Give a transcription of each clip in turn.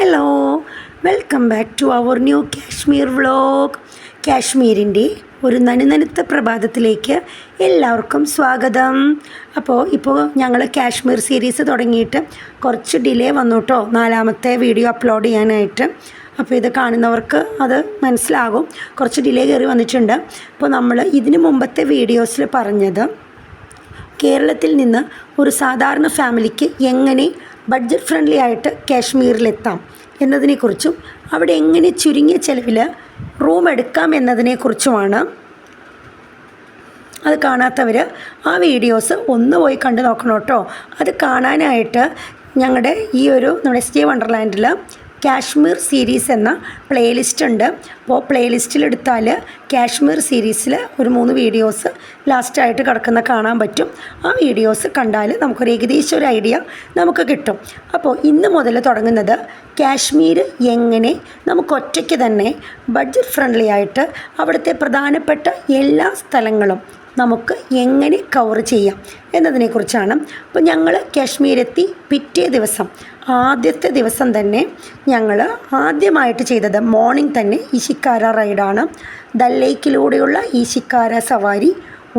Hello, welcome back to our new Kashmir vlog. കാശ്മീരിൻ്റെ ഒരു നനുനനുത്ത പ്രഭാതത്തിലേക്ക് എല്ലാവർക്കും സ്വാഗതം. ഇപ്പോൾ ഞങ്ങൾ കാശ്മീർ സീരീസ് തുടങ്ങിയിട്ട് കുറച്ച് ഡിലേ വന്നു കേട്ടോ, 4ാമത്തെ വീഡിയോ അപ്ലോഡ് ചെയ്യാനായിട്ട്. അപ്പോൾ ഇത് കാണുന്നവർക്ക് അത് മനസ്സിലാകും, കുറച്ച് ഡിലേ കയറി വന്നിട്ടുണ്ട്. അപ്പോൾ നമ്മൾ ഇതിന് മുമ്പത്തെ വീഡിയോസിൽ പറഞ്ഞത് കേരളത്തിൽ നിന്ന് ഒരു സാധാരണ ഫാമിലിക്ക് എങ്ങനെ ബഡ്ജറ്റ് ഫ്രണ്ട്ലി ആയിട്ട് കാശ്മീരിലെത്താം എന്നതിനെക്കുറിച്ചും അവിടെ എങ്ങനെ ചുരുങ്ങിയ ചിലവിൽ റൂം എടുക്കാം എന്നതിനെക്കുറിച്ചുമാണ്. അത് കാണാത്തവർ ആ വീഡിയോസ് ഒന്ന് പോയി കണ്ടു നോക്കണം കേട്ടോ. അത് കാണാനായിട്ട് നമ്മുടെ എസ് ജെ വണ്ടർലാൻഡിൽ കാശ്മീർ സീരീസ് എന്ന പ്ലേലിസ്റ്റ് ഉണ്ട്. അപ്പോൾ പ്ലേലിസ്റ്റിലെടുത്താൽ കാശ്മീർ സീരീസിൽ ഒരു 3 വീഡിയോസ് ലാസ്റ്റായിട്ട് കിടക്കുന്ന കാണാൻ പറ്റും. ആ വീഡിയോസ് കണ്ടാൽ നമുക്കൊരു ഏകദേശം ഒരു ഐഡിയ നമുക്ക് കിട്ടും. അപ്പോൾ ഇന്ന് മുതൽ തുടങ്ങുന്നത് കാശ്മീർ എങ്ങനെ നമുക്ക് ഒറ്റയ്ക്ക് തന്നെ ബഡ്ജറ്റ് ഫ്രണ്ട്ലി ആയിട്ട് അവിടുത്തെ പ്രധാനപ്പെട്ട എല്ലാ സ്ഥലങ്ങളും നമുക്ക് എങ്ങനെ കവർ ചെയ്യാം എന്നതിനെക്കുറിച്ചാണ്. അപ്പോൾ ഞങ്ങൾ കാശ്മീരെത്തി പിറ്റേ ദിവസം, ആദ്യത്തെ ദിവസം തന്നെ ഞങ്ങൾ ആദ്യമായിട്ട് ചെയ്തത് മോർണിംഗ് തന്നെ ഈ ഷിക്കാര റൈഡാണ്. ദൽ ലേക്കിലൂടെയുള്ള ഈ ഷിക്കാര സവാരി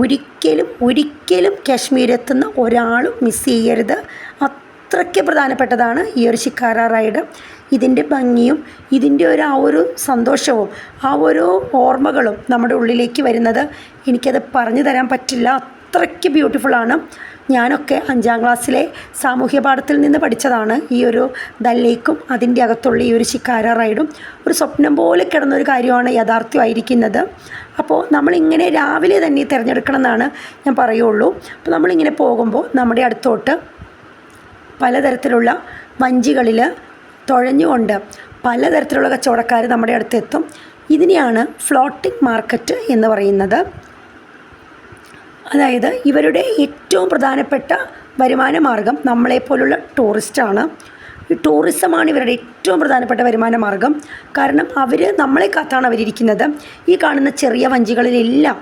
ഒരിക്കലും കാശ്മീരെത്തുന്ന ഒരാളും മിസ് ചെയ്യരുത്. അത്രയ്ക്ക് പ്രധാനപ്പെട്ടതാണ് ഈ ഒരു ഷിക്കാര റൈഡ്. ഇതിൻ്റെ ഭംഗിയും ഇതിൻ്റെ ആ ഒരു സന്തോഷവും ആ ഒരു ഓർമ്മകളും നമ്മുടെ ഉള്ളിലേക്ക് വരുന്നത് എനിക്കത് പറഞ്ഞു തരാൻ പറ്റില്ല. അത്രയ്ക്ക് ബ്യൂട്ടിഫുള്ളാണ്. ഞാനൊക്കെ 5ാം ക്ലാസ്സിലെ സാമൂഹ്യ പാഠത്തിൽ നിന്ന് പഠിച്ചതാണ് ഈ ഒരു ദൽ ലേക്കും അതിൻ്റെ അകത്തുള്ള ഈ ഒരു ഷിക്കാര റൈഡും. ഒരു സ്വപ്നം പോലെ കിടന്നൊരു കാര്യമാണ് യാഥാർത്ഥ്യമായിരിക്കുന്നത്. അപ്പോൾ നമ്മളിങ്ങനെ രാവിലെ തന്നെ തിരഞ്ഞെടുക്കണം എന്നാണ് ഞാൻ പറയുള്ളൂ. അപ്പോൾ നമ്മളിങ്ങനെ പോകുമ്പോൾ നമ്മുടെ അടുത്തോട്ട് പലതരത്തിലുള്ള വഞ്ചികളിൽ തുഴഞ്ഞുകൊണ്ട് പലതരത്തിലുള്ള കച്ചവടക്കാർ നമ്മുടെ അടുത്തെത്തും. ഇതിനെയാണ് ഫ്ലോട്ടിംഗ് മാർക്കറ്റ് എന്ന് പറയുന്നത്. അതായത് ഇവരുടെ ഏറ്റവും പ്രധാനപ്പെട്ട വരുമാന മാർഗം നമ്മളെപ്പോലുള്ള ടൂറിസ്റ്റാണ്. ഈ ടൂറിസമാണ് ഇവരുടെ ഏറ്റവും പ്രധാനപ്പെട്ട വരുമാന മാർഗം. കാരണം നമ്മളെ കാത്താണ് അവരിയ്ക്കുന്നത്. ഈ കാണുന്ന ചെറിയ വഞ്ചികളിലെല്ലാം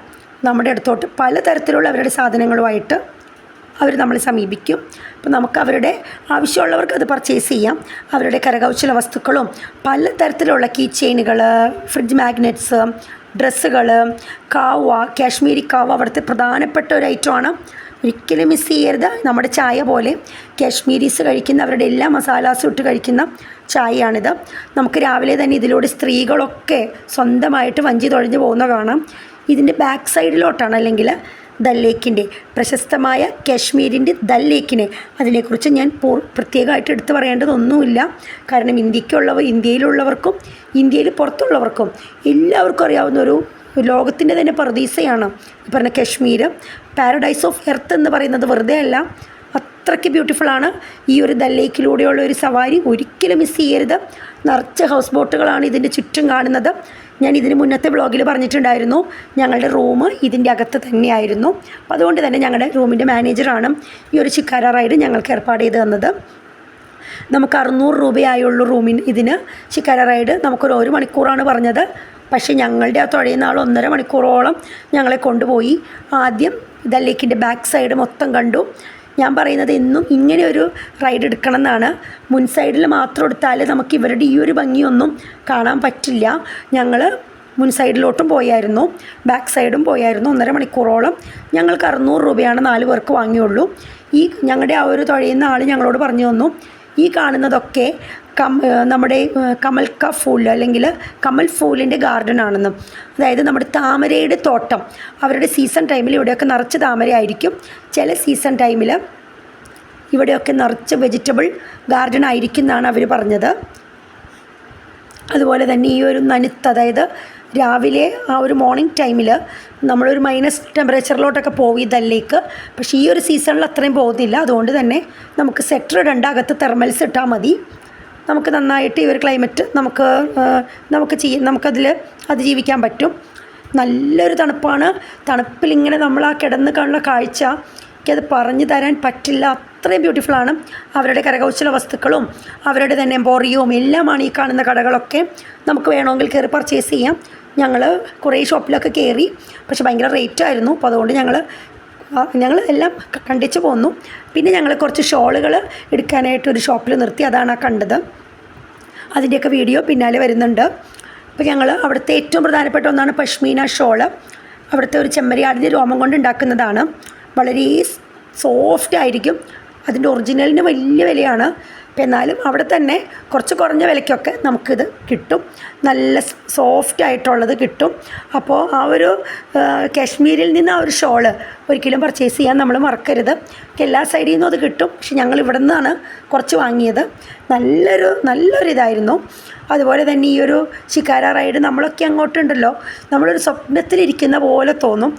നമ്മുടെ അടുത്തോട്ട് പലതരത്തിലുള്ള അവരുടെ സാധനങ്ങളുമായിട്ട് അവർ നമ്മളെ സമീപിക്കും. അപ്പോൾ നമുക്ക് അവരുടെ ആവശ്യമുള്ളവർക്ക് അത് പർച്ചേസ് ചെയ്യാം. അവരുടെ കരകൗശല വസ്തുക്കളും പലതരത്തിലുള്ള കീ ചെയിനുകൾ, ഫ്രിഡ്ജ് മാഗ്നറ്റ്സ്, ഡ്രസ്സുകൾ, കാവ, കാശ്മീരി കാവ അവിടുത്തെ പ്രധാനപ്പെട്ട ഒരു ഐറ്റമാണ്. ഒരിക്കലും മിസ് ചെയ്യരുത്. നമ്മുടെ ചായ പോലെ കാശ്മീരീസ് കഴിക്കുന്ന അവരുടെ എല്ലാ മസാലാസും ഇട്ട് കഴിക്കുന്ന ചായയാണിത്. നമുക്ക് രാവിലെ തന്നെ ഇതിലൂടെ സ്ത്രീകളൊക്കെ സ്വന്തമായിട്ട് വഞ്ചി തുഴഞ്ഞു പോകുന്ന കാണാം. ഇതിൻ്റെ ബാക്ക് സൈഡിലോട്ടാണ്, അല്ലെങ്കിൽ ദൽ ലേക്കിൻ്റെ പ്രശസ്തമായ കാശ്മീരിൻ്റെ ദൽ ലേക്കിനെ അതിനെക്കുറിച്ച് ഞാൻ പ്രത്യേകമായിട്ട് എടുത്തു പറയേണ്ടതൊന്നുമില്ല. കാരണം ഇന്ത്യയിലുള്ളവർക്കും ഇന്ത്യയിൽ പുറത്തുള്ളവർക്കും എല്ലാവർക്കും അറിയാവുന്ന ഒരു ലോകത്തിൻ്റെ തന്നെ പറുദീസയാണ് ഈ പറഞ്ഞ കാശ്മീർ. പാരഡൈസ് ഓഫ് എർത്ത് എന്ന് പറയുന്നത് വെറുതെ അല്ല, അത്രയ്ക്ക് ബ്യൂട്ടിഫുള്ളാണ്. ഈ ഒരു ദൽ ലേക്കിലൂടെയുള്ള ഒരു സവാരി ഒരിക്കലും മിസ് ചെയ്യരുത്. നിറച്ച ഹൗസ് ബോട്ടുകളാണ് ഇതിൻ്റെ ചുറ്റും കാണുന്നത്. ഞാൻ ഇതിന് മുന്നത്തെ വ്ളോഗിൽ പറഞ്ഞിട്ടുണ്ടായിരുന്നു, ഞങ്ങളുടെ റൂം ഇതിൻ്റെ അകത്ത് തന്നെയായിരുന്നു. അപ്പോൾ അതുകൊണ്ട് തന്നെ ഞങ്ങളുടെ റൂമിൻ്റെ മാനേജറാണ് ഈ ഒരു ഷിക്കാര റൈഡ് ഞങ്ങൾക്ക് ഏർപ്പാട് ചെയ്ത് തന്നത്. നമുക്ക് 600 രൂപയായുള്ള റൂമിന് ഇതിന് ഷിക്കാര റൈഡ് നമുക്കൊരു 1 മണിക്കൂറാണ് പറഞ്ഞത്. പക്ഷേ ഞങ്ങളുടെ ആ തുഴയുന്ന ആൾ 1.5 മണിക്കൂറോളം ഞങ്ങളെ കൊണ്ടുപോയി. ആദ്യം ദൽ ലേക്കിൻ്റെ ബാക്ക് സൈഡ് മൊത്തം കണ്ടു. ഞാൻ പറയുന്നത് എന്നും ഇങ്ങനെ ഒരു റൈഡ് എടുക്കണം എന്നാണ്. മുൻ സൈഡിൽ മാത്രം എടുത്താൽ നമുക്ക് ഇവരുടെ ഈ ഒരു ഭംഗിയൊന്നും കാണാൻ പറ്റില്ല. ഞങ്ങൾ മുൻ സൈഡിലോട്ടും പോയായിരുന്നു, ബാക്ക് സൈഡും പോയായിരുന്നു. 1.5 മണിക്കൂറോളം. ഞങ്ങൾക്ക് 600 രൂപയാണ് 4 പേർക്ക് വാങ്ങിയുള്ളൂ. ഈ ഞങ്ങളുടെ ആ ഒരു തുഴയുന്ന ആൾ ഞങ്ങളോട് പറഞ്ഞു തന്നു, ഈ കാണുന്നതൊക്കെ നമ്മുടെ കമൽ ക ഫൂൽ അല്ലെങ്കിൽ കമൽ ഫൂലിൻ്റെ ഗാർഡൻ ആണെന്നും, അതായത് നമ്മുടെ താമരയുടെ തോട്ടം. അവരുടെ സീസൺ ടൈമിൽ ഇവിടെയൊക്കെ നിറച്ച് താമര ആയിരിക്കും. ചില സീസൺ ടൈമിൽ ഇവിടെയൊക്കെ നിറച്ച് വെജിറ്റബിൾ ഗാർഡൻ ആയിരിക്കും എന്നാണ് അവർ പറഞ്ഞത്. അതുപോലെ തന്നെ ഈ ഒരു അതായത് രാവിലെ ആ ഒരു മോർണിംഗ് ടൈമിൽ നമ്മളൊരു മൈനസ് ടെമ്പറേച്ചറിലോട്ടൊക്കെ പോയി ദൽ ലേക്ക്. പക്ഷേ ഈ ഒരു സീസണിൽ അത്രയും പോകുന്നില്ല. അതുകൊണ്ട് തന്നെ നമുക്ക് സെറ്റർ ഇടേണ്ട, അകത്ത് തെർമൽസ് ഇട്ടാൽ മതി. നമുക്ക് നന്നായിട്ട് ഈ ഒരു ക്ലൈമറ്റ് നമുക്കതിൽ അതിജീവിക്കാൻ പറ്റും. നല്ലൊരു തണുപ്പാണ്. തണുപ്പിലിങ്ങനെ നമ്മൾ ആ കിടന്ന് കാണുന്ന കാഴ്ച എനിക്കത് പറഞ്ഞു തരാൻ പറ്റില്ല, അത്രയും ബ്യൂട്ടിഫുള്ളാണ്. അവരുടെ കരകൗശല വസ്തുക്കളും അവരുടെ തന്നെ എംപോറിയവും എല്ലാമാണ് ഈ കാണുന്ന കടകളൊക്കെ. നമുക്ക് വേണമെങ്കിൽ കയറി പർച്ചേസ് ചെയ്യാം. ഞങ്ങൾ കുറേ ഷോപ്പിലൊക്കെ കയറി, പക്ഷെ ഭയങ്കര റേറ്റായിരുന്നു. അപ്പോൾ അതുകൊണ്ട് ഞങ്ങൾ എല്ലാം കണ്ടിച്ച് പോന്നു. പിന്നെ ഞങ്ങൾ കുറച്ച് ഷോളുകൾ എടുക്കാനായിട്ട് ഒരു ഷോപ്പിൽ നിർത്തി, അതാണ് ആ കണ്ടത്. അതിൻ്റെയൊക്കെ വീഡിയോ പിന്നാലെ വരുന്നുണ്ട്. അപ്പോൾ ഞങ്ങൾ അവിടുത്തെ ഏറ്റവും പ്രധാനപ്പെട്ട ഒന്നാണ് പഷ്മീന ഷോള്. അവിടുത്തെ ഒരു ചെമ്മരിയാടിൻ്റെ രോമം കൊണ്ട് ഉണ്ടാക്കുന്നതാണ്. വളരെ സോഫ്റ്റ് ആയിരിക്കും. അതിൻ്റെ ഒറിജിനലിന് വലിയ വിലയാണ്. അപ്പം എന്നാലും അവിടെ തന്നെ കുറച്ച് കുറഞ്ഞ വിലയ്ക്കൊക്കെ നമുക്കിത് കിട്ടും. നല്ല സോഫ്റ്റ് ആയിട്ടുള്ളത് കിട്ടും. അപ്പോൾ ആ ഒരു കാശ്മീരിൽ നിന്ന് ആ ഒരു ഷോള് ഒരിക്കലും പർച്ചേസ് ചെയ്യാൻ നമ്മൾ മറക്കരുത്. എല്ലാ സൈഡിൽ നിന്നും അത് കിട്ടും. പക്ഷെ ഞങ്ങൾ ഇവിടെ നിന്നാണ് കുറച്ച് വാങ്ങിയത്. നല്ലൊരു ഇതായിരുന്നു. അതുപോലെ തന്നെ ഈ ഒരു ശിക്കാര റൈഡ് നമ്മളൊക്കെ അങ്ങോട്ടുണ്ടല്ലോ, നമ്മളൊരു സ്വപ്നത്തിലിരിക്കുന്ന പോലെ തോന്നും.